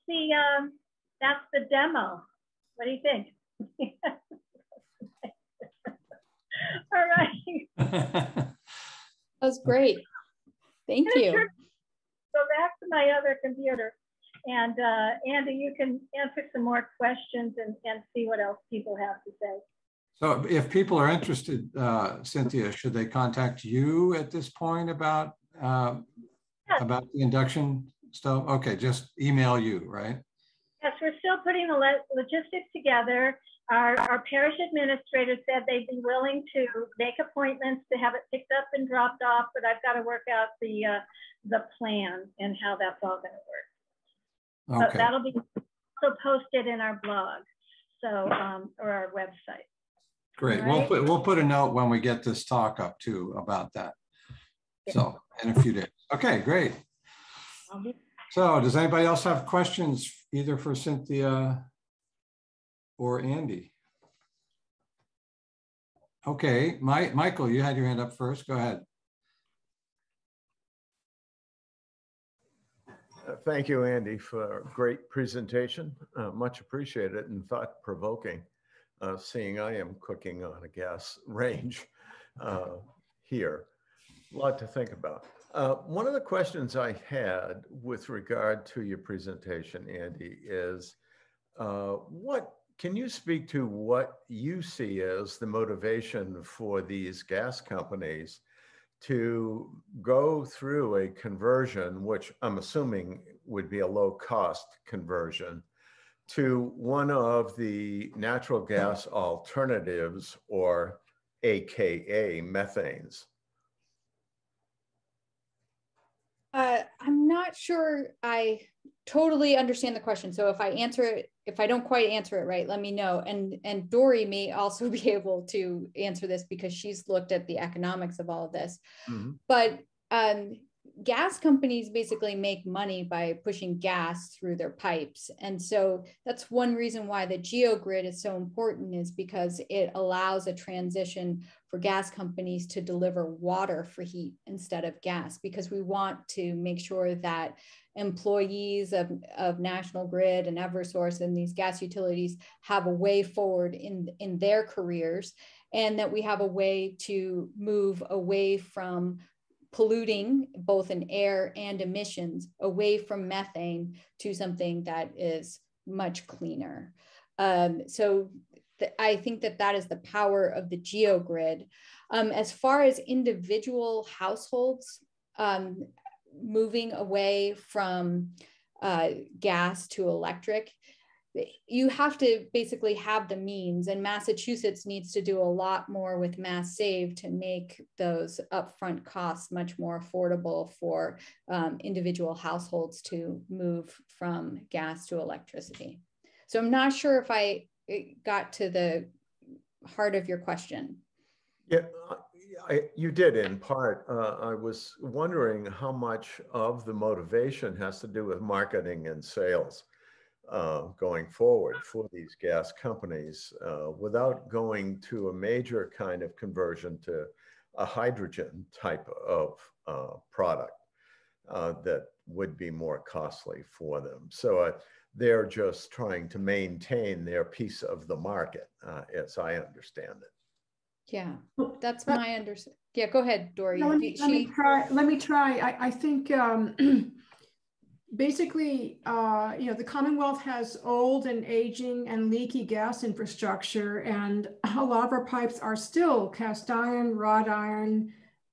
the demo. What do you think? All right. That was great. Thank you. Go back to my other computer. And Andy, you can answer some more questions and see what else people have to say. So if people are interested, Cynthia, should they contact you at this point about the induction stove? Okay, just email you, right? Yes, we're still putting the logistics together. Our parish administrator said they'd be willing to make appointments to have it picked up and dropped off, but I've got to work out the plan and how that's all going to work. Okay. So that'll be also posted in our blog, so or our website. Great. Right? We'll put a note when we get this talk up too about that. Yeah. So in a few days. Okay, great. So does anybody else have questions either for Cynthia or Andy? Okay, Michael, you had your hand up first. Go ahead. Thank you, Andy, for a great presentation. Much appreciated and thought-provoking, seeing I am cooking on a gas range here. A lot to think about. One of the questions I had with regard to your presentation, Andy, is can you speak to what you see as the motivation for these gas companies to go through a conversion, which I'm assuming would be a low-cost conversion, to one of the natural gas alternatives, or AKA methanes? I'm not sure I totally understand the question. So if I answer it, if I don't quite answer it right, let me know. And Dory may also be able to answer this because she's looked at the economics of all of this. Mm-hmm. But gas companies basically make money by pushing gas through their pipes. And so that's one reason why the GeoGrid is so important, is because it allows a transition for gas companies to deliver water for heat instead of gas, because we want to make sure that employees of National Grid and Eversource and these gas utilities have a way forward in their careers, and that we have a way to move away from polluting both in air and emissions, away from methane to something that is much cleaner. So I think that is the power of the GeoGrid. As far as individual households moving away from gas to electric, you have to basically have the means, and Massachusetts needs to do a lot more with Mass Save to make those upfront costs much more affordable for individual households to move from gas to electricity. So I'm not sure if I got to the heart of your question. Yeah, you did in part. I was wondering how much of the motivation has to do with marketing and sales going forward for these gas companies without going to a major kind of conversion to a hydrogen type of product that would be more costly for them. So they're just trying to maintain their piece of the market, as I understand it. Yeah, that's my understanding. Yeah, go ahead, Dory. No, let me try. I think basically, the Commonwealth has old and aging and leaky gas infrastructure, and a lot of our pipes are still cast iron, wrought iron,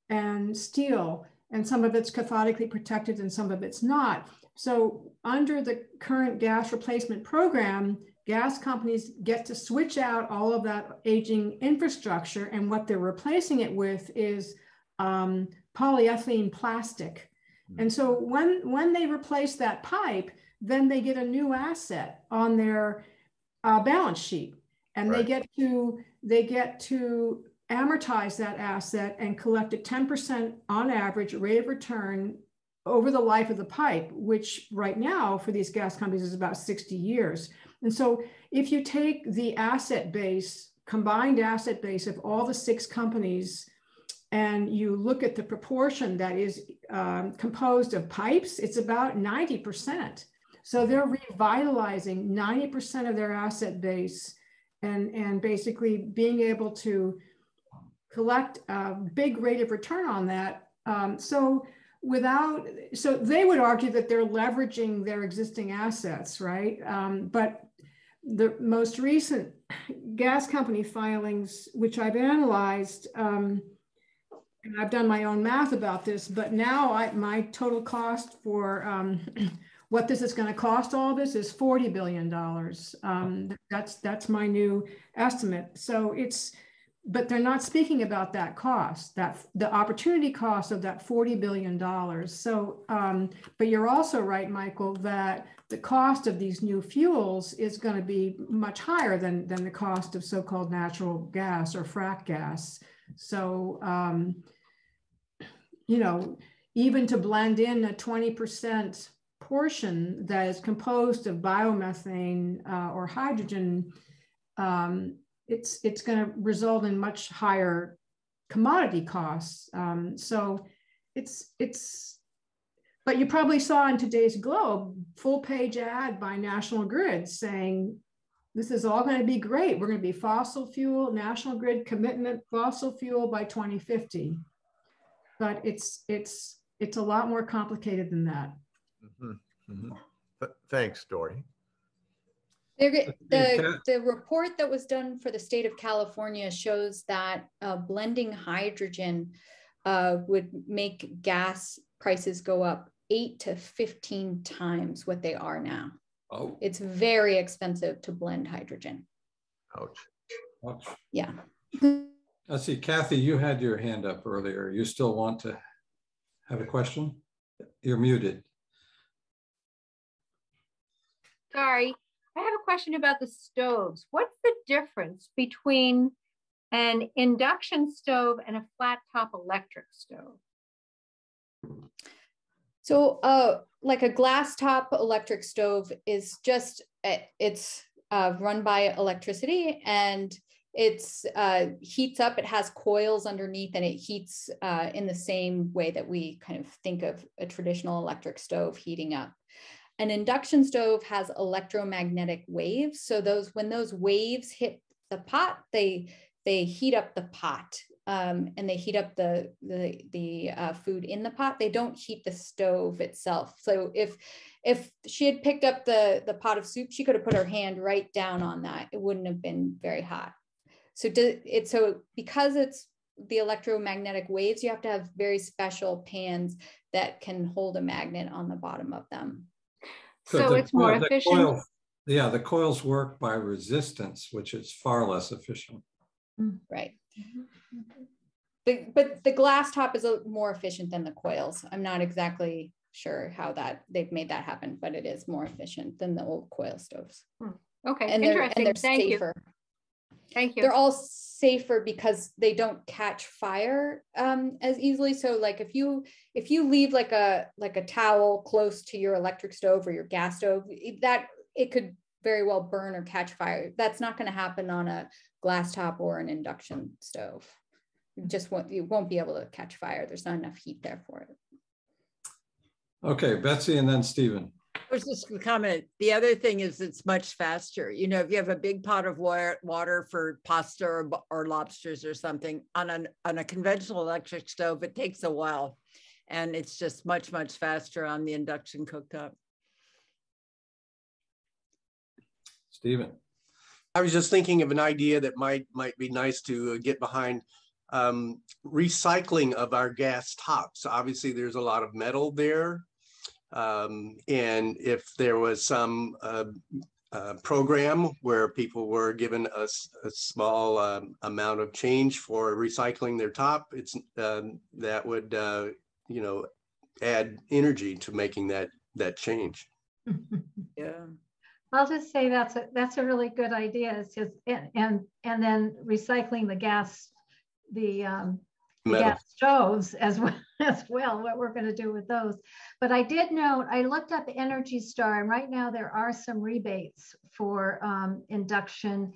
and steel, and some of it's cathodically protected and some of it's not. So under the current gas replacement program, gas companies get to switch out all of that aging infrastructure, and what they're replacing it with is polyethylene plastic. And so when they replace that pipe, then they get a new asset on their balance sheet, and right. they get to amortize that asset and collect a 10% on average rate of return over the life of the pipe, which right now for these gas companies is about 60 years. And so if you take the asset base, combined asset base of all the 6 companies, and you look at the proportion that is composed of pipes, it's about 90%. So they're revitalizing 90% of their asset base and basically being able to collect a big rate of return on that. So they would argue that they're leveraging their existing assets, right? But the most recent gas company filings, which I've analyzed, and I've done my own math about this, but now my total cost for what this is going to cost all of this is $40 billion. That's my new estimate. So but they're not speaking about that cost, the opportunity cost of that $40 billion. So, but you're also right, Michael, that the cost of these new fuels is going to be much higher than the cost of so-called natural gas or frack gas. So, even to blend in a 20% portion that is composed of biomethane or hydrogen, it's going to result in much higher commodity costs. So but you probably saw in today's Globe, full page ad by National Grid saying, this is all going to be great. We're going to be fossil fuel, National Grid commitment, fossil fuel by 2050. But it's a lot more complicated than that. Mm-hmm. Mm-hmm. Thanks, Dory. The report that was done for the state of California shows that blending hydrogen would make gas prices go up 8 to 15 times what they are now. Oh, it's very expensive to blend hydrogen. Ouch. Ouch. Yeah. Let's see, Kathy, you had your hand up earlier. You still want to have a question? You're muted. Sorry, I have a question about the stoves. What's the difference between an induction stove and a flat top electric stove? So like a glass top electric stove is just, it's run by electricity, and it's heats up. It has coils underneath, and it heats in the same way that we kind of think of a traditional electric stove heating up. An induction stove has electromagnetic waves. So when those waves hit the pot, they heat up the pot, and they heat up the food in the pot. They don't heat the stove itself. So if she had picked up the pot of soup, she could have put her hand right down on that. It wouldn't have been very hot. So because it's the electromagnetic waves, you have to have very special pans that can hold a magnet on the bottom of them. So it's more efficient. The coils work by resistance, which is far less efficient. Right. But the glass top is more efficient than the coils. I'm not exactly sure how they've made that happen, but it is more efficient than the old coil stoves. Okay, and interesting. They're Thank safer. you. Thank you. They're all safer because they don't catch fire as easily. So like if you leave like a towel close to your electric stove or your gas stove, that it could very well burn or catch fire. That's not going to happen on a glass top or an induction stove. You won't be able to catch fire. There's not enough heat there for it. Okay, Betsy, and then Stephen. I was just going to comment. The other thing is it's much faster. You know, if you have a big pot of water for pasta or lobsters or something on a conventional electric stove, it takes a while, and it's just much, much faster on the induction cooktop. Stephen. I was just thinking of an idea that might be nice to get behind. Recycling of our gas tops. Obviously, there's a lot of metal there. And if there was some program where people were given a small amount of change for recycling their top, that would you know, add energy to making that change. Yeah. I'll just say that's a really good idea. It's just and then recycling the gas, the gas stoves as well, what we're going to do with those. But I did note, I looked up Energy Star, and right now there are some rebates for induction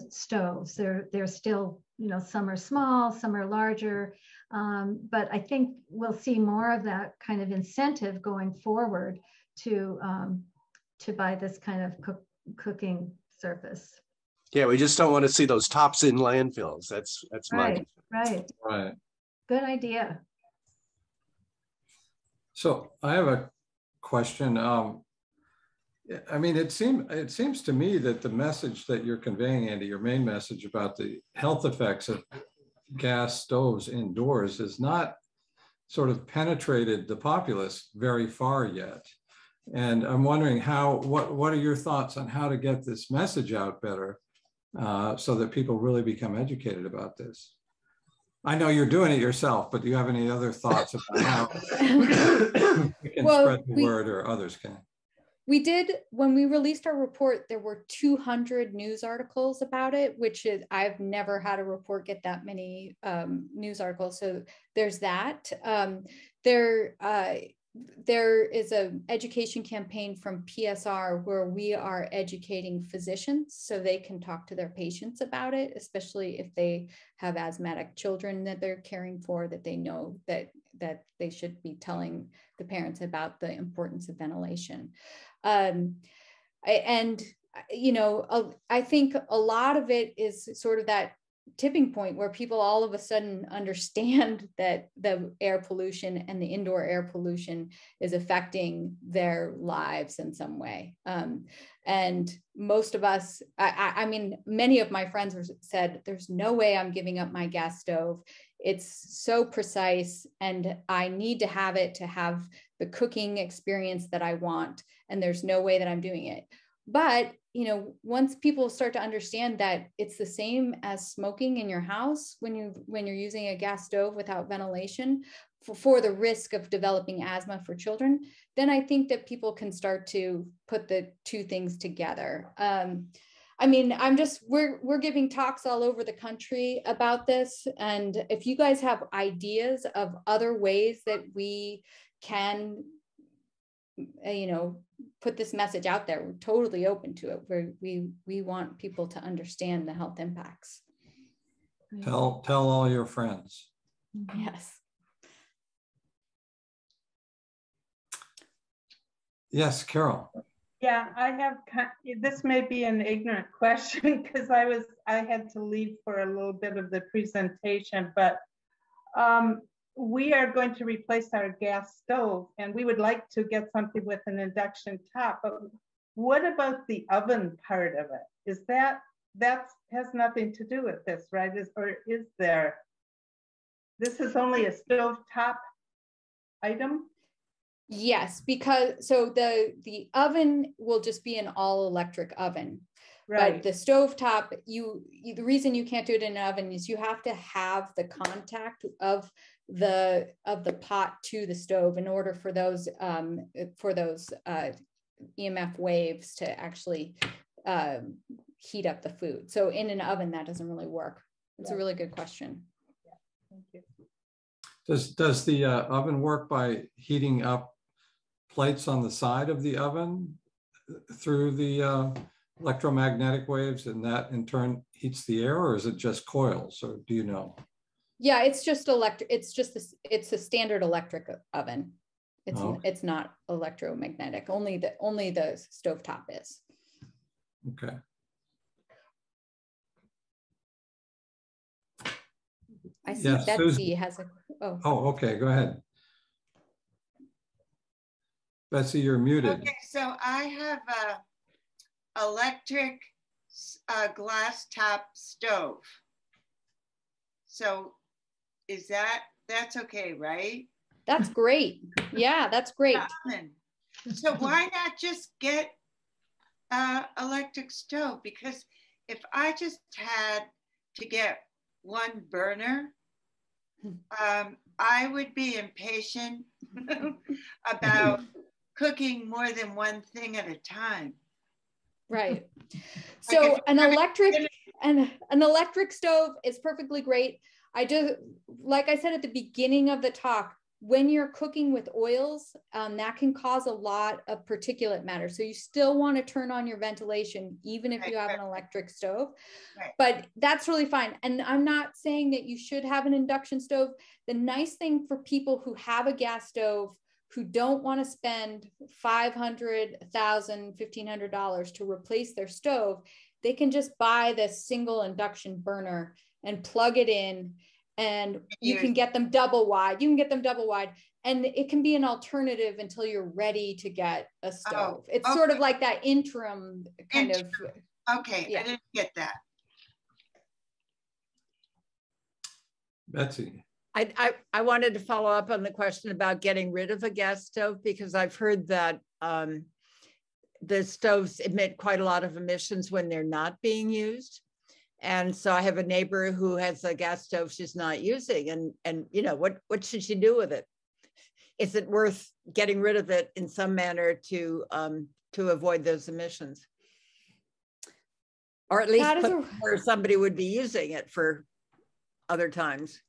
stoves. They're still, you know, some are small, some are larger, but I think we'll see more of that kind of incentive going forward to buy this kind of cooking surface. Yeah, we just don't want to see those tops in landfills. That's right, my right. Good idea. So I have a question. I mean, it seems to me that the message that you're conveying, Andy, your main message about the health effects of gas stoves indoors has not sort of penetrated the populace very far yet. And I'm wondering what are your thoughts on how to get this message out better so that people really become educated about this? I know you're doing it yourself, but do you have any other thoughts about how we can spread the word, or others can? We did, when we released our report, there were 200 news articles about it, which is, I've never had a report get that many news articles. So there's that. There is an education campaign from PSR where we are educating physicians so they can talk to their patients about it, especially if they have asthmatic children that they're caring for, that they know that they should be telling the parents about the importance of ventilation. And, you know, I think a lot of it is sort of that tipping point where people all of a sudden understand that the air pollution and the indoor air pollution is affecting their lives in some way. And most of us, I mean, many of my friends said, there's no way I'm giving up my gas stove. It's so precise and I need to have it to have the cooking experience that I want. And there's no way that I'm doing it. But, you know, once people start to understand that it's the same as smoking in your house when you're using a gas stove without ventilation, for the risk of developing asthma for children, then I think that people can start to put the two things together. I mean, we're giving talks all over the country about this. And if you guys have ideas of other ways that we can, put this message out there, we're totally open to it. We want people to understand the health impacts. Tell all your friends. Yes. Yes, Carol. Yeah, I have, this may be an ignorant question because I had to leave for a little bit of the presentation, but we are going to replace our gas stove and we would like to get something with an induction top, but what about the oven part of it? Is that has nothing to do with this, right? Or is there? This is only a stove top item? Yes, because so the oven will just be an all electric oven. Right. But the stovetop, the reason you can't do it in an oven is you have to have the contact of the pot to the stove in order for those EMF waves to actually heat up the food. So in an oven, that doesn't really work. It's a really good question. Yeah. Thank you. Does the oven work by heating up plates on the side of the oven through the electromagnetic waves, and that in turn heats the air, or is it just coils, or do you know? Yeah, it's just electric. It's a standard electric oven. It's not electromagnetic. Only the stovetop is. Okay. I see Betsy has a, Oh, okay, go ahead. Betsy, you're muted. Okay, so I have a electric glass top stove. So that's okay, right? That's great. Yeah, that's great. So why not just get electric stove? Because if I just had to get one burner, I would be impatient about cooking more than one thing at a time. Right. So an electric stove is perfectly great. Like I said at the beginning of the talk, when you're cooking with oils, that can cause a lot of particulate matter. So you still want to turn on your ventilation, even if you have an electric stove, but that's really fine. And I'm not saying that you should have an induction stove. The nice thing for people who have a gas stove, who don't want to spend $500, $1,000, $1,500 to replace their stove, they can just buy this single induction burner and plug it in, and you can get them double wide. You can get them double wide, and it can be an alternative until you're ready to get a stove. It's sort of like that interim kind of. Okay, yeah. I didn't get that. Betsy. I wanted to follow up on the question about getting rid of a gas stove, because I've heard that the stoves emit quite a lot of emissions when they're not being used. And so I have a neighbor who has a gas stove she's not using, and you know, what should she do with it? Is it worth getting rid of it in some manner to avoid those emissions? Or at least where somebody would be using it for other times.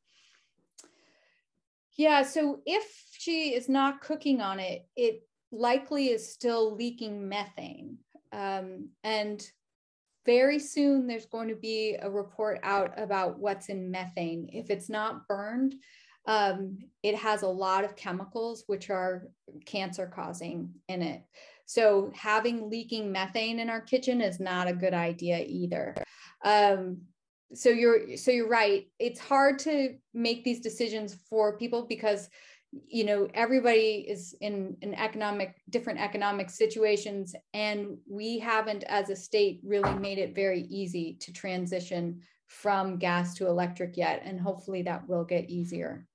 Yeah, so if she is not cooking on it, it likely is still leaking methane. And very soon there's going to be a report out about what's in methane. If it's not burned, it has a lot of chemicals which are cancer causing in it. So having leaking methane in our kitchen is not a good idea either. So you're right. It's hard to make these decisions for people because, you know, everybody is in different economic situations, and we haven't as a state really made it very easy to transition from gas to electric yet. And hopefully that will get easier.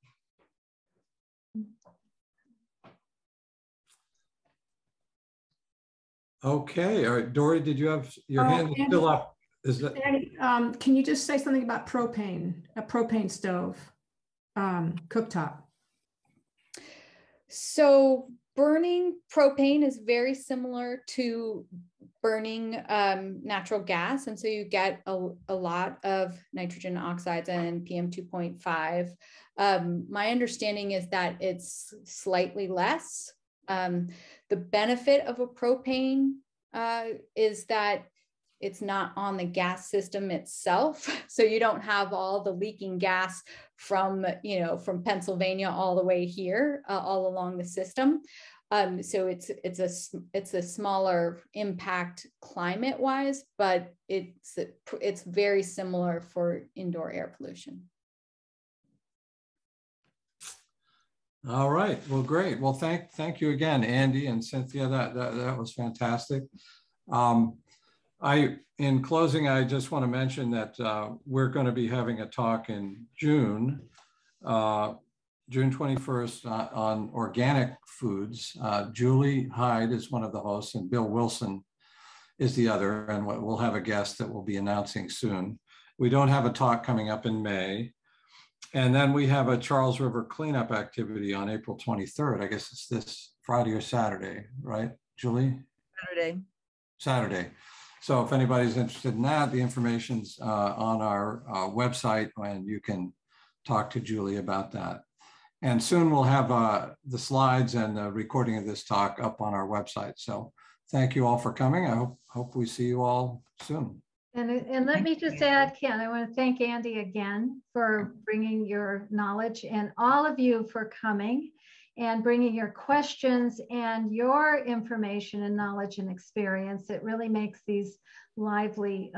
Okay. All right. Dory, did you have your hand still up? Is that... can you just say something about propane, a propane stove, cooktop? So burning propane is very similar to burning natural gas. And so you get a lot of nitrogen oxides and PM 2.5. My understanding is that it's slightly less. The benefit of a propane is that it's not on the gas system itself. So you don't have all the leaking gas from, from Pennsylvania all the way here, all along the system. So it's a smaller impact climate wise, but it's very similar for indoor air pollution. All right, well, great. Well, thank you again, Andy and Cynthia. That was fantastic. In closing, I just want to mention that we're going to be having a talk in June, June 21st on organic foods. Julie Hyde is one of the hosts and Bill Wilson is the other, and we'll have a guest that we'll be announcing soon. We don't have a talk coming up in May. And then we have a Charles River cleanup activity on April 23rd. I guess it's this Friday or Saturday, right, Julie? Saturday. So if anybody's interested in that, the information's on our website, and you can talk to Julie about that. And soon we'll have the slides and the recording of this talk up on our website. So thank you all for coming. I hope we see you all soon. And let me just add, Ken, I want to thank Andy again for bringing your knowledge, and all of you for coming and bringing your questions and your information and knowledge and experience. It really makes these lively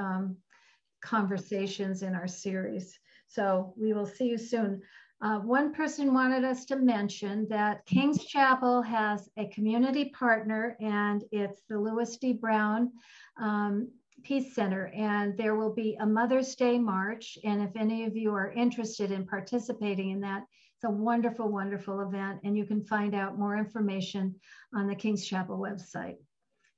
conversations in our series. So we will see you soon. One person wanted us to mention that King's Chapel has a community partner, and it's the Louis D. Brown Peace Center, and there will be a Mother's Day March. And if any of you are interested in participating in that, it's a wonderful, wonderful event, and you can find out more information on the King's Chapel website.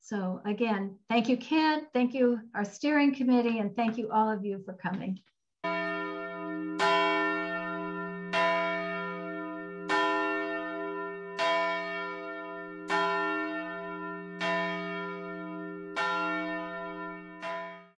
So again, thank you, Ken, thank you, our steering committee, and thank you all of you for coming.